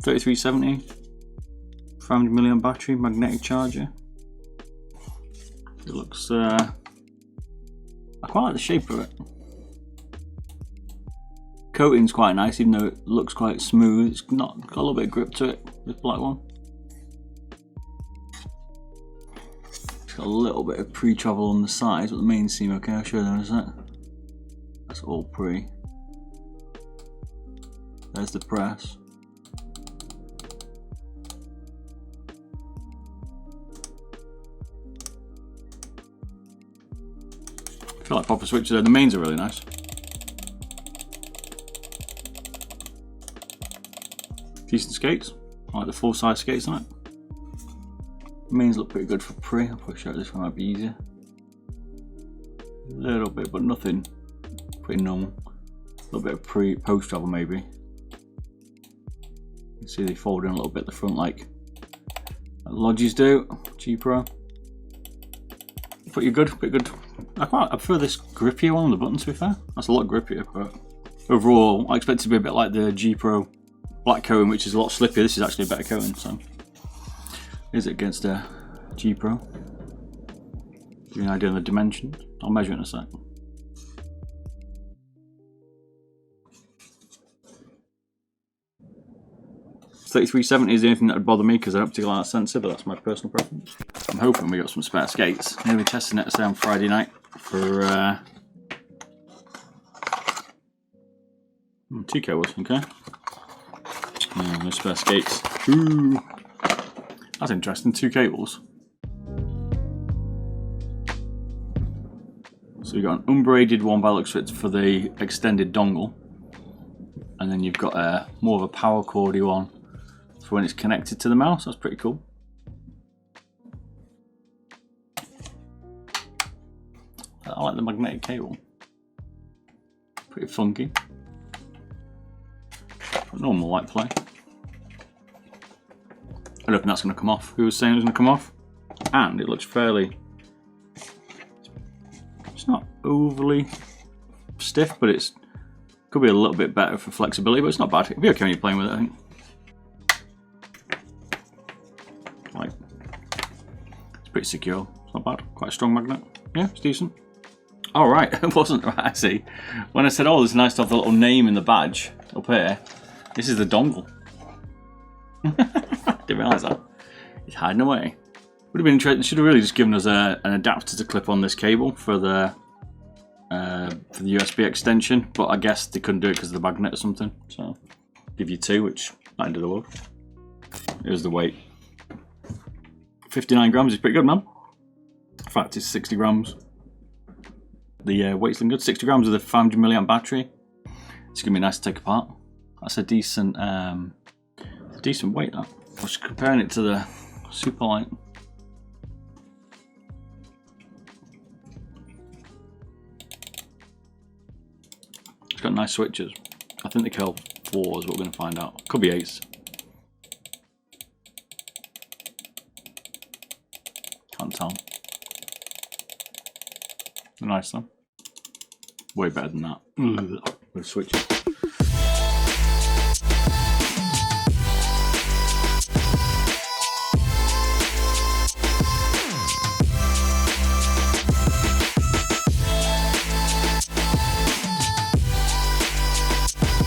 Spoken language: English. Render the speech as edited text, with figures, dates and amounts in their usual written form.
3370, 500mAh battery, magnetic charger. It looks, I quite like the shape of it. Coating's quite nice, even though it looks quite smooth. It's got a little bit of grip to it, this black one. It's got a little bit of pre-travel on the sides, but the mains seem okay. I'll show you them in a sec. That's all pre. There's the press. I feel like proper switches there. The mains are really nice. Decent skates. I like the full size skates on it. The mains look pretty good for pre. I'll probably show you this one, might be easier. A little bit, but nothing. Pretty normal. A little bit of post travel maybe. You can see they fold in a little bit at the front like Lodges do. G Pro. Pretty good, pretty good. I prefer this grippier one on the button, to be fair. That's a lot grippier, but overall I expect it to be a bit like the G Pro black coating, which is a lot slippier. This is actually a better coating, so is it against a G Pro? Give you an idea of the dimensions. I'll measure it in a sec. $33.70 is the only thing that would bother me because I don't particularly like that sensor, but that's my personal preference. I'm hoping we got some spare skates. I'm going to be testing it today on Friday night for 2 cables, okay? No spare skates. Ooh, that's interesting. 2 cables. So you've got an unbraided one by the looks of it for the extended dongle, and then you've got more of a power cordy one for when it's connected to the mouse. That's pretty cool. I like the magnetic cable. Pretty funky. Normal light play. I don't think that's going to come off. Who was saying it was going to come off? And it looks fairly... It's not overly stiff, but it's could be a little bit better for flexibility, but it's not bad. It'll be okay when you're playing with it, I think. Like, it's pretty secure. It's not bad. Quite a strong magnet. Yeah, it's decent. Oh, right. It wasn't right. I see. When I said, oh, it's nice to have the little name in the badge up here, this is the dongle. Didn't realise that. It's hiding away. Would have been interesting. Should have really just given us an adapter to clip on this cable for the USB extension, but I guess they couldn't do it because of the magnet or something. So give you 2, which not end of the world. Here's the weight. 59 grams is pretty good, man. In fact, it's 60 grams. The weight's looking good. 60 grams with a 500mAh battery. It's gonna be nice to take apart. That's a decent weight. That. I was comparing it to the Superlight. It's got nice switches. I think they kill 4s, but we're going to find out. Could be 8s. Can't tell. Nice though. Way better than that. With switches.